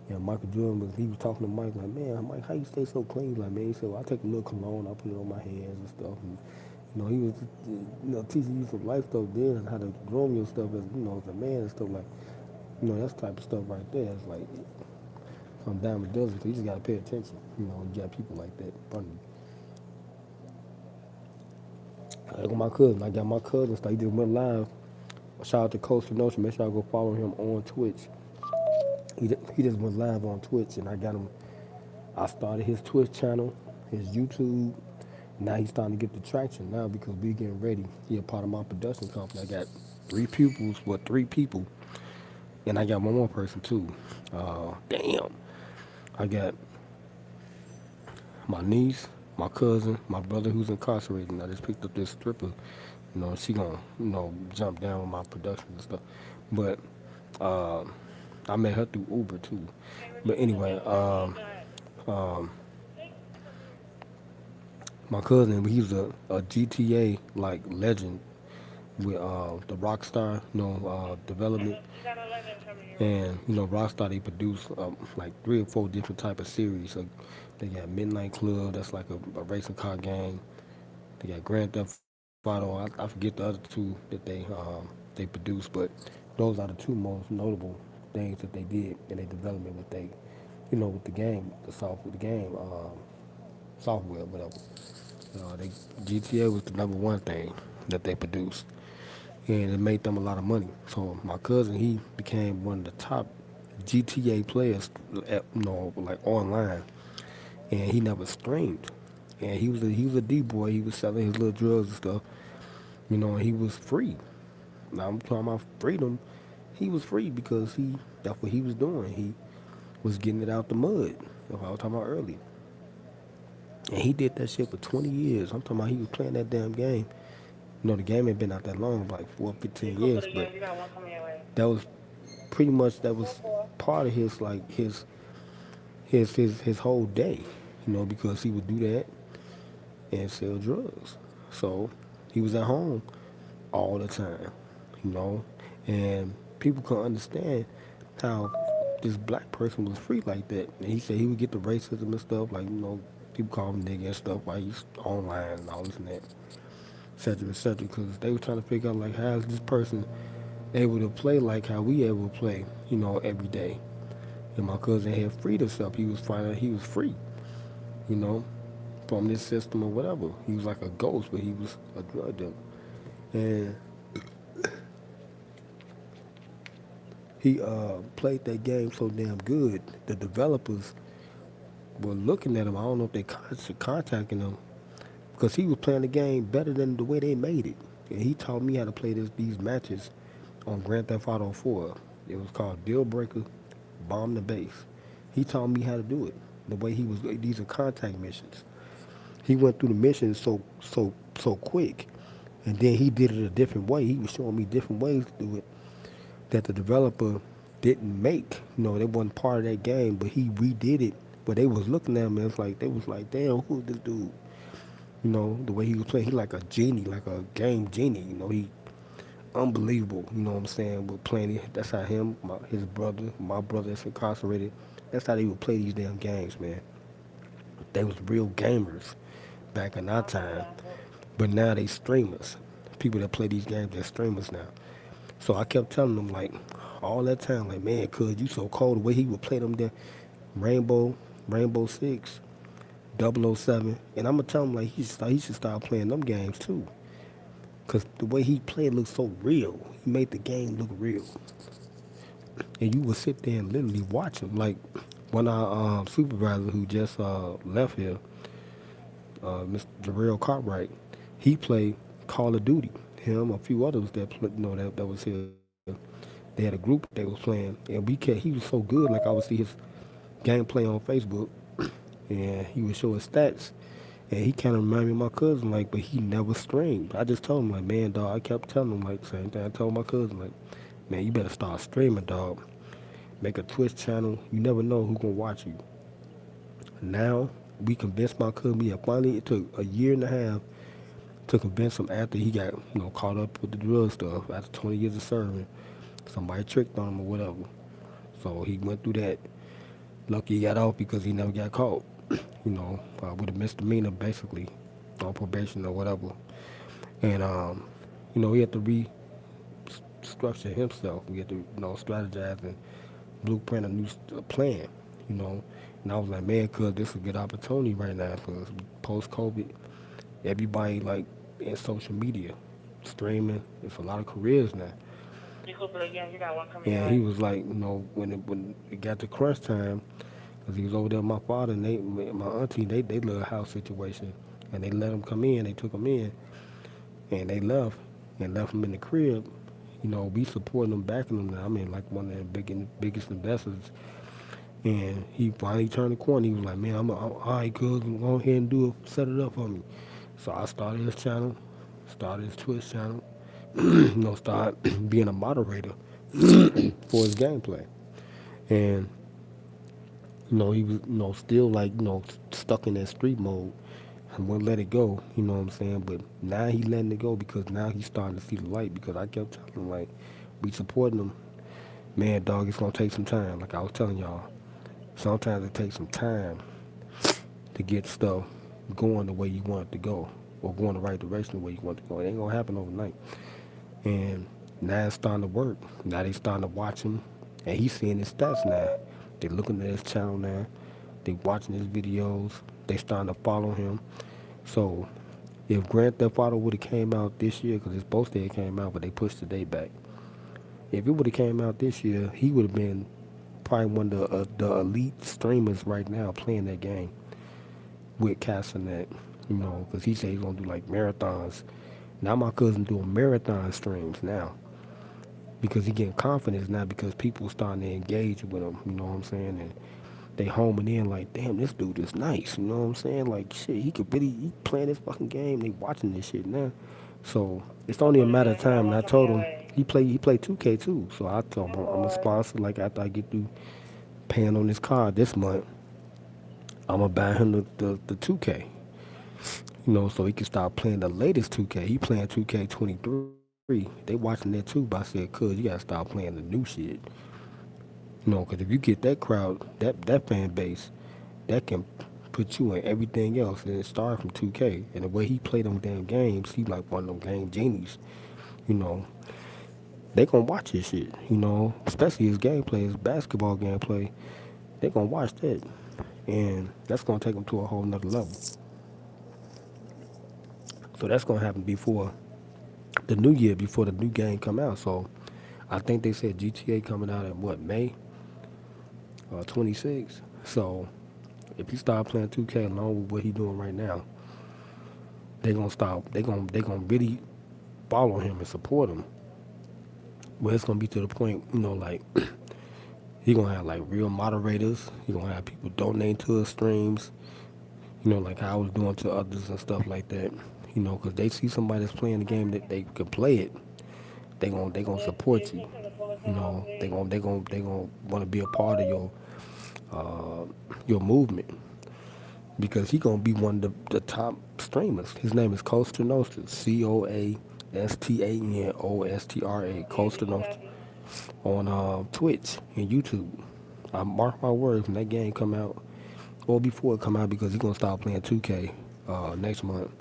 And Michael Jordan he was talking to Mike like, man, Mike, how you stay so clean? Like, man, he said, well, I take a little cologne, I put it on my hands and stuff. And, he was, teaching you some life stuff then and how to groom your stuff as, as a man and stuff like, that's the type of stuff right there. It's like, come down with dozen, so you just got to pay attention. You got people like that in front of you. Like with my cousin, I got my cousin, so he just went live. Shout out to Coach Notion, make sure I go follow him on Twitch. He just went live on Twitch, and I got him. I started his Twitch channel, his YouTube. Now he's starting to get the traction now because we getting ready. He a part of my production company. I got three people, and I got one more person too. Damn, I got my niece, my cousin, my brother who's incarcerated. And I just picked up this stripper. She gonna jump down with my production and stuff. But uh, I met her through Uber too. Hey, But Richard, anyway, you got my cousin, he's a GTA like legend with the Rockstar, development. you got 11 coming your way. And Rockstar they produce like 3 or 4 different type of series. So they got Midnight Club, that's like a racing car game. They got Grand Theft Auto. I forget the other two that they produce, but those are the two most notable things that they did in their development with with the game, the software, the game software, whatever. They GTA was the number one thing that they produced, and it made them a lot of money. So my cousin, he became one of the top GTA players, like online, and he never streamed. And he was a D boy. He was selling his little drugs and stuff, and he was free. Now I'm talking about freedom. He was free because that's what he was doing. He was getting it out the mud. That's what I was talking about earlier. And he did that shit for 20 years. I'm talking about he was playing that damn game. The game ain't been out that long, like 4, You 15 cool for years, the but game, you got one coming your way. that was pretty much that Go was for it. part of his like his whole day, because he would do that and sell drugs. So he was at home all the time, you know, and people couldn't understand how this black person was free like that. And he said he would get the racism and stuff, like, people call him nigga and stuff while he's online and all this and that, et cetera, because they were trying to figure out, like, how is this person able to play like how we able to play, every day. And my cousin had freed himself. He was finding he was free, you know, from this system or whatever. He was like a ghost, but he was a drug dealer. And he played that game so damn good. The developers were looking at him. I don't know if they contacting him because he was playing the game better than the way they made it. And he taught me how to play these matches on Grand Theft Auto 4. It was called Deal Breaker, Bomb the Base. He taught me how to do it. The way he was, these are contact missions. He went through the missions so quick, and then he did it a different way. He was showing me different ways to do it that the developer didn't make. They wasn't part of that game, but he redid it. But they was looking at him and it's like they was like, damn, who is this dude? The way he was playing, he like a genie, like a game genie. He unbelievable. You know what I'm saying? With playing it, that's how his brother, my brother that's incarcerated. That's how they would play these damn games, man. They was real gamers back in our I remember time, that. but now they streamers. People that play these games, they're streamers now. So I kept telling them like all that time, like, man, cuz you so cold. The way he would play them there, Rainbow, Rainbow Six, 007, and I'm gonna tell him like he should start playing them games too. Cause the way he played looked so real. He made the game look real. and you would sit there and literally watch him. Like one of our supervisor who just left here, Mr. Jarrell Cartwright, he played Call of Duty. Him, a few others that was here. They had a group that they was playing, and he was so good. Like I would see his gameplay on Facebook, and he would show his stats. And he kind of reminded me of my cousin, like, but he never streamed. I just told him, like, man, dog, I kept telling him, like, same thing I told my cousin, like, man, you better start streaming, dog. Make a Twitch channel. You never know who gonna watch you. Now, we convinced my cousin, finally, it took a year and a half to convince him after he got, caught up with the drug stuff, after 20 years of serving. Somebody tricked on him or whatever. So he went through that. Lucky he got off because he never got caught. With a misdemeanor basically, on probation or whatever. And he had to restructure himself. We had to, strategize and blueprint a new plan. You know, and I was like, man, cause this is a good opportunity right now. Cause post COVID, everybody like in social media, streaming. It's a lot of careers now. You could play again. You got one coming your And he way. was like, when it got to crunch time, because he was over there with my father and my auntie, they little house situation. And they let him come in, they took him in, and they left, and left him in the crib. We supporting him, backing him now. I mean, like one of the biggest investors. And he finally turned the corner. He was like, man, I'm all right, cuz, go ahead and do it, set it up for me. So I started his channel, started his Twitch channel, start being a moderator for his gameplay. And he was, still like, stuck in that street mode. I wouldn't let it go, you know what I'm saying? But now he letting it go because now he's starting to see the light because I kept telling him, like, we supporting him. Man, dog, it's going to take some time. Like I was telling y'all, sometimes it takes some time to get stuff going the way you want it to go or going the right direction the way you want it to go. It ain't going to happen overnight. And now it's starting to work. Now they starting to watch him, and he's seeing his stats now. They looking at his channel now. They watching his videos. They starting to follow him. So if Grand Theft Auto would have came out this year, because it's supposed to have came out, but they pushed the date back. If it would have came out this year, he would have been probably one of the elite streamers right now playing that game with Castanet, because he said he's gonna do like marathons. Now my cousin doing marathon streams now because he getting confidence now because people starting to engage with him. You know what I'm saying? And they homing in like, damn, this dude is nice. You know what I'm saying? Like, shit, he playing this fucking game. They watching this shit now. So it's only a Put it matter again. of You got time. And one I coming told your him way. he play 2K too. So I told him I'm a sponsor. Like after I get through paying on this card this month, I'm gonna buy him the 2K. So he can start playing the latest 2K. He playing 2K23. They watching that too. But I said, cuz you gotta start playing the new shit. Because if you get that crowd, that fan base, that can put you in everything else. And it started from 2K. And the way he played them damn games, he like one of them game genies. You know, they gonna watch his shit. Especially his gameplay, his basketball gameplay. They gonna watch that, and that's gonna take them to a whole nother level. So that's gonna happen before the new year, before the new game come out. So I think they said GTA coming out in what, May 26. So if he start playing 2K along with what he doing right now, they gonna stop. They gonna really follow him and support him. Well, it's gonna be to the point, like he gonna have like real moderators. He gonna have people donating to his streams. Like how I was doing to others and stuff like that. Because they see somebody that's playing the game that they could play it, they gonna Yes, support yes. you. You can pull it down, please. They gonna want to be a part of your movement because he gonna be one of the top streamers. His name is Costa Nostra, COASTANOSTRA, Yes, Costa you Nostra, copy. on Twitch and YouTube. I mark my words when that game come out, or before it come out, because he gonna start playing 2K next month.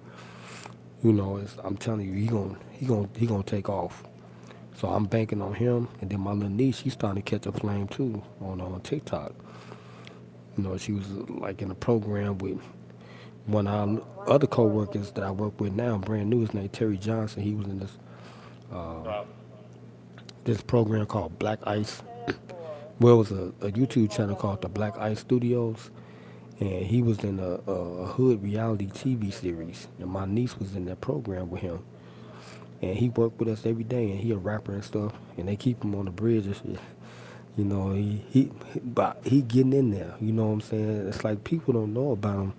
I'm telling you, he gonna take off. So I'm banking on him, and then my little niece, she's starting to catch a flame too on TikTok. She was like in a program with one of our other co-workers that I work with now, brand new. His name Terry Johnson. He was in this this program called Black Ice. Well, it was a YouTube channel called the Black Ice Studios, and he was in a hood reality TV series, and my niece was in that program with him, and he worked with us every day, and he a rapper and stuff, and they keep him on the bridge and shit. You know, but he getting in there. You know what I'm saying? It's like people don't know about him,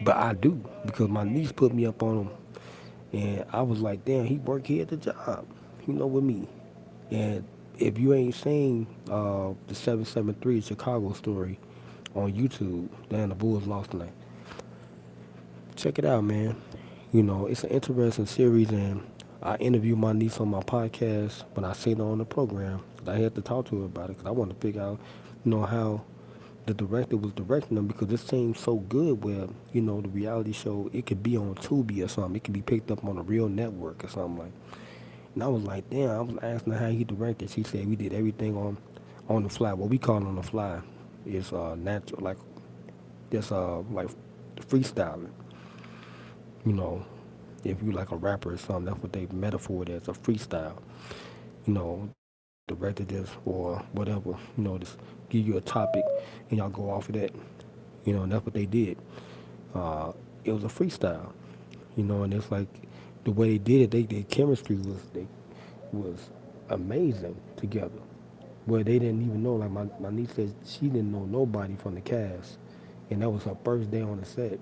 but I do because my niece put me up on him, and I was like, damn, he work here at the job, you know, with me. And if you ain't seen the 773 Chicago story on YouTube, damn, the Bulls lost tonight. Check it out, man. You know, it's an interesting series, and I interviewed my niece on my podcast when I seen her on the program. I had to talk to her about it because I wanted to figure out, you know, how the director was directing them because it seemed so good where, you know, the reality show, it could be on Tubi or something. It could be picked up on a real network or something like. And I was like, damn, I was asking her how he directed. She said we did everything on the fly. What we call on the fly is natural, just like freestyling. You know, if you like a rapper or something, that's what they metaphor it as, a freestyle. You know, director this or whatever. You know, just give you a topic and y'all go off of that. You know, and that's what they did. Uh, it was a freestyle. You know, and it's like the way they did it, their chemistry was amazing together. Where they didn't even know, like my niece said she didn't know nobody from the cast. And that was her first day on the set.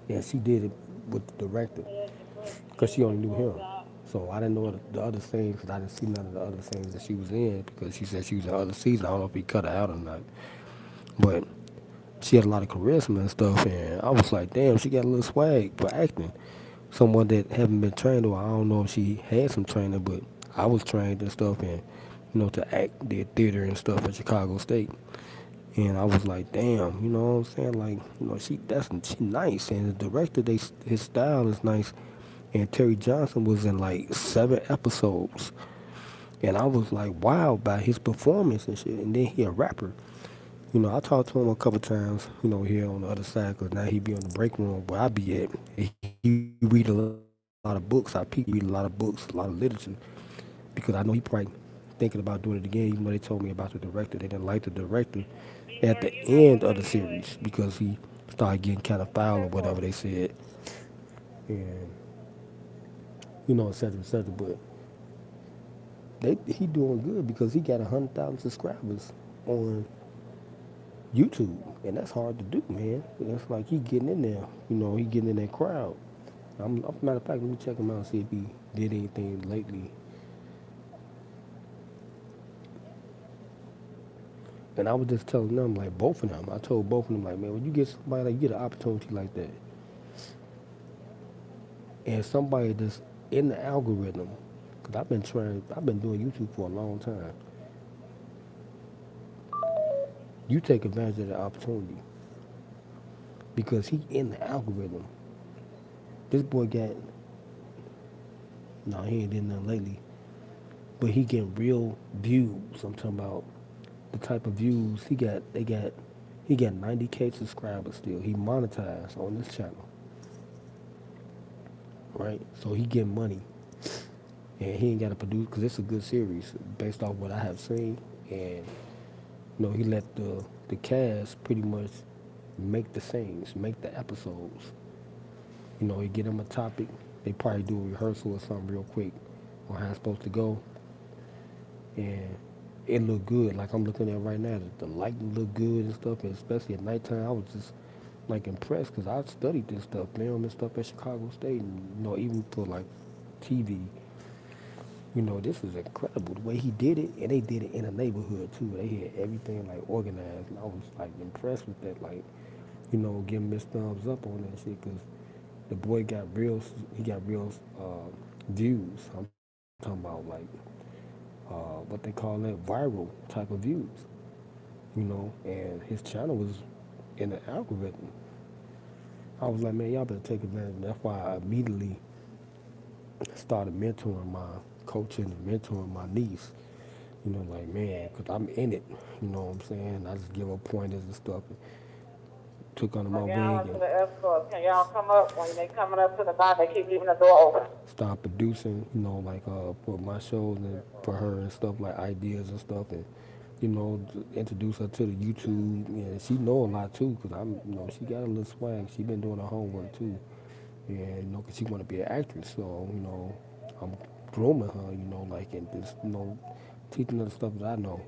And she did it with the director because she only knew him. So I didn't know the other scenes because I didn't see none of the other scenes that she was in because she said she was in other seasons. I don't know if he cut her out or not. But she had a lot of charisma and stuff. And I was like, damn, she got a little swag for acting. Someone that haven't been trained, or I don't know if she had some training, but I was trained and stuff. And, you know, to act, did theater and stuff at Chicago State. And I was like, damn, you know what I'm saying? Like, you know, she nice, and the director, his style is nice. And Terry Johnson was in like 7 episodes, and I was like, wow, by his performance and shit. And then he a rapper. You know, I talked to him a couple times, you know, here on the other side, cause now he be on the break room where I be at. And he read a lot of books. I peek, he read a lot of books, a lot of literature, because I know he probably thinking about doing it again. Even though they told me about the director, they didn't like the director at the end of the series because he started getting kind of foul or whatever they said, and you know, et cetera, et cetera. But he doing good because he got 100,000 subscribers on YouTube, and that's hard to do, man. It's like he getting in there, you know, he getting in that crowd. Matter of fact, let me check him out and see if he did anything lately. And I was just telling them, like both of them, I told both of them, like, man, when you get somebody, like, you get an opportunity like that, and somebody that's in the algorithm, because I've been doing YouTube for a long time. You take advantage of the opportunity because he in the algorithm. This boy got, no, he ain't did nothing lately, but he getting real views. I'm talking about the type of views he got. He got 90K subscribers still. He monetized on this channel, right? So he getting money, and he ain't got to produce because it's a good series based off what I have seen. And you know, he let the cast pretty much make the scenes, make the episodes. You know, he get them a topic. They probably do a rehearsal or something real quick on how it's supposed to go, and it looked good. Like I'm looking at right now, the lighting looked good and stuff, and especially at nighttime, I was just like impressed because I studied this stuff, film and stuff at Chicago State, and you know, even for like TV. You know, this is incredible the way he did it, and they did it in a neighborhood too. They had everything like organized, and I was like impressed with that. Like, you know, giving his thumbs up on that shit because the boy got real. He got real views. I'm talking about like what they call that viral type of views. You know, and his channel was in the algorithm. I was like, man, y'all better take advantage. That's why I immediately started mentoring my coaching and mentoring my niece. You know, like, man, because I'm in it. You know what I'm saying? I just give her pointers and stuff. took under my Well, wing y'all to and the escort. Can y'all come up? When they coming up to the bar, they keep leaving the door open. started producing, like for my shows and for her and stuff like ideas and stuff, and introduce her to the YouTube. And she know a lot too, cause she got a little swag. She been doing her homework too, and cause she want to be an actress. So I'm grooming her, like and just teaching her the stuff that I know,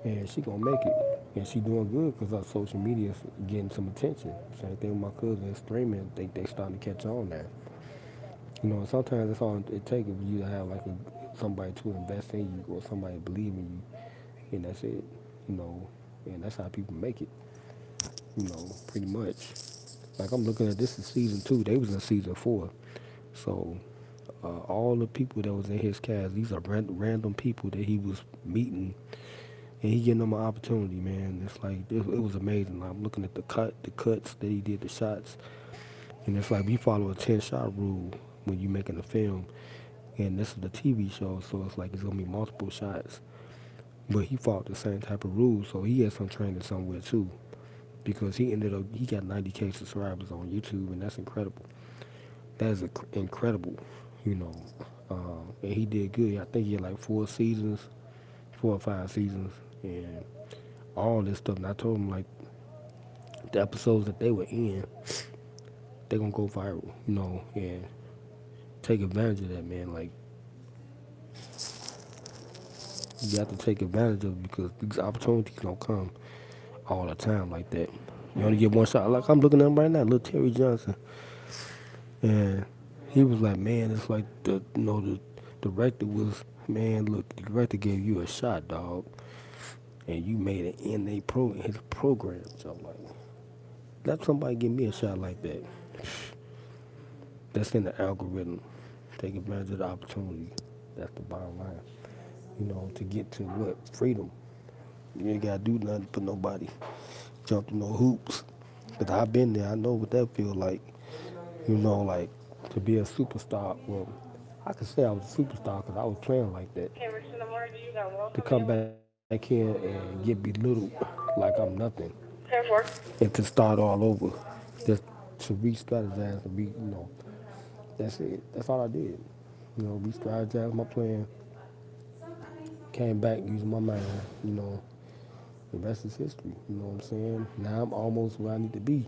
and she gonna make it. And she doing good because our social media is getting some attention. Same thing with my cousin streaming. They starting to catch on now. Sometimes that's all it takes for you to have like somebody to invest in you or somebody to believe in you, and that's it. You know, and that's how people make it. Pretty much. Like I'm looking at this is season 2. They was in season 4, so all the people that was in his cast, these are random people that he was meeting, and he getting them an opportunity. Man, it's like it was amazing. I'm looking at the cuts that he did, the shots, and it's like we follow a 10-shot rule when you making a film. And this is the TV show, so it's like it's gonna be multiple shots. But he followed the same type of rules, so he had some training somewhere too. Because he got 90K subscribers on YouTube, and that's incredible. That is incredible, you know. And he did good. I think he had like 4 or 5 seasons, and all this stuff. And I told him like the episodes that they were in, they gonna go viral, and take advantage of that, man. Like you have to take advantage of it because these opportunities don't come all the time like that. You only get one shot. Like I'm looking at him right now, little Terry Johnson, and he was like, man, it's like the director was, man, look, the director gave you a shot, dog, and you made it in his program. So I'm like, let somebody give me a shot like that. That's in the algorithm. Take advantage of the opportunity. That's the bottom line. To get to what? Freedom. You ain't gotta do nothing for nobody. Jump through no hoops. Cause I've been there. I know what that feel like. Like to be a superstar. Well, I could say I was a superstar because I was playing like that. Hey, Rich in the morning, you got To welcome come in. back here and get belittled like I'm nothing, Hey, work. and to start all over, just to re-strategize and that's it. That's all I did. Re-strategize my plan. Came back using my mind. The rest is history. You know what I'm saying? Now I'm almost where I need to be,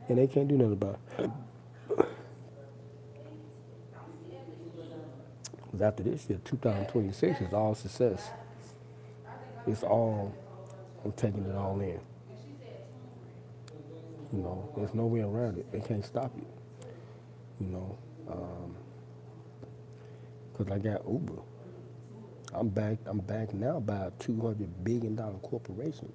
and they can't do nothing about it. 'Cause after this year, 2026 is all success. It's all, I'm taking it all in. There's no way around it. They can't stop it. You know, because I got Uber. I'm back now by a $200 billion corporation.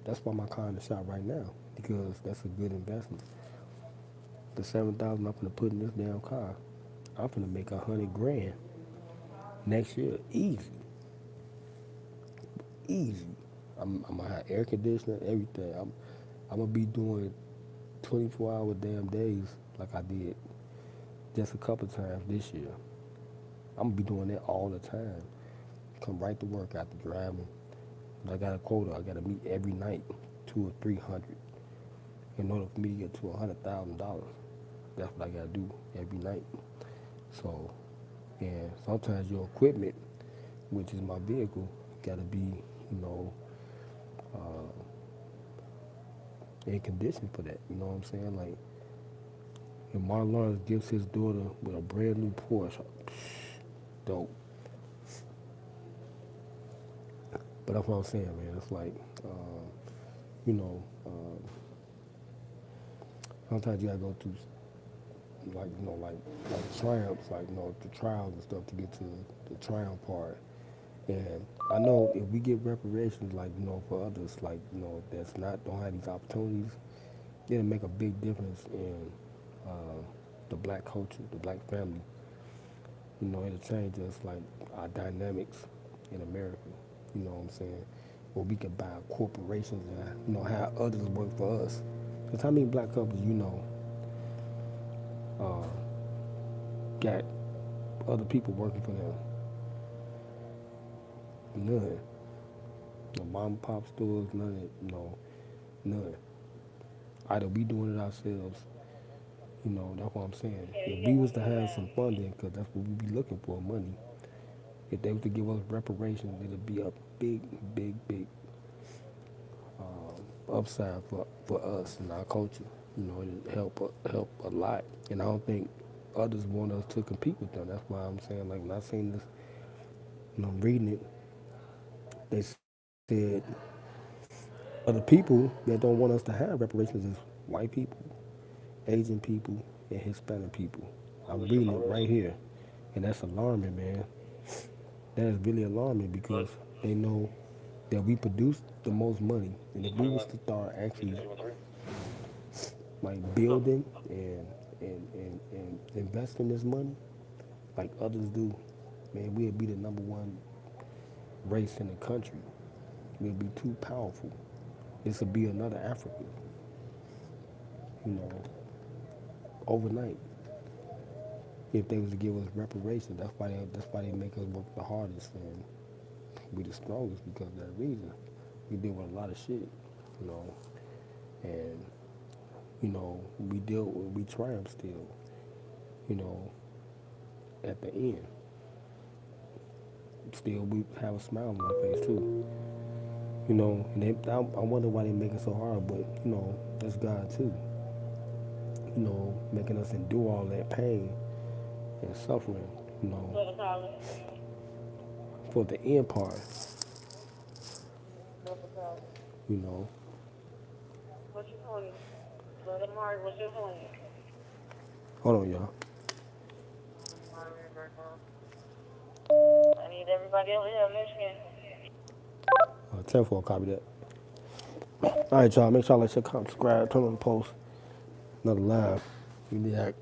That's why my car in the shop right now, because that's a good investment. The 7,000 I'm gonna put in this damn car, I'm gonna make 100 grand next year, easy, easy. I'm gonna have air conditioning, everything. I'm gonna be doing 24-hour damn days like I did just a couple times this year. I'm gonna be doing that all the time. Come right to work after driving. I got a quota. I gotta meet every night, 200 or 300, in order for me to get to $100,000. That's what I gotta do every night. So, and sometimes your equipment, which is my vehicle, gotta be, you know, in condition for that. You know what I'm saying? Like, if Martin Lawrence gives his daughter with a brand new Porsche, dope. But that's what I'm saying, man. It's like, you know, sometimes you gotta go through, like triumphs, like, the trials and stuff to get to the triumph part. And I know if we get reparations, like, for others, like, that's don't have these opportunities, it'll make a big difference in the black culture, the black family. It'll change us, like, our dynamics in America. You know what I'm saying? Where we can buy corporations and, have others work for us. Because how many black couples, got other people working for them? None. No mom and pop stores, none of it, none. Either we doing it ourselves, that's what I'm saying. If we was to have some funding, because that's what we be looking for, money. If they was to give us reparations, it'd be a big, big, big upside for us and our culture. It'd help a lot. And I don't think others want us to compete with them. That's why I'm saying, like, when I seen this, I'm reading it, they said other people that don't want us to have reparations is white people, Asian people, and Hispanic people. I'm reading it right here. And that's alarming, man. That is really alarming because they know that we produce the most money. And if we was to start actually like building and investing this money like others do, man, we'd be the number one race in the country. We'd be too powerful. This would be another Africa, you know, overnight. If they was to give us reparations, that's why they make us work the hardest and we the strongest because of that reason. We deal with a lot of shit, you know, and we triumph still, you know, at the end. Still, we have a smile on our face too, And I wonder why they make it so hard, but that's God too. Making us endure all that pain and suffering, for the end part, you know. What you doing? Brother Mark, what you doing? Hold on, y'all. I need everybody over here listening. 10-4, copy that. All right, y'all. Make sure y'all like, share, comment, subscribe, turn on the post. Another live. We need that.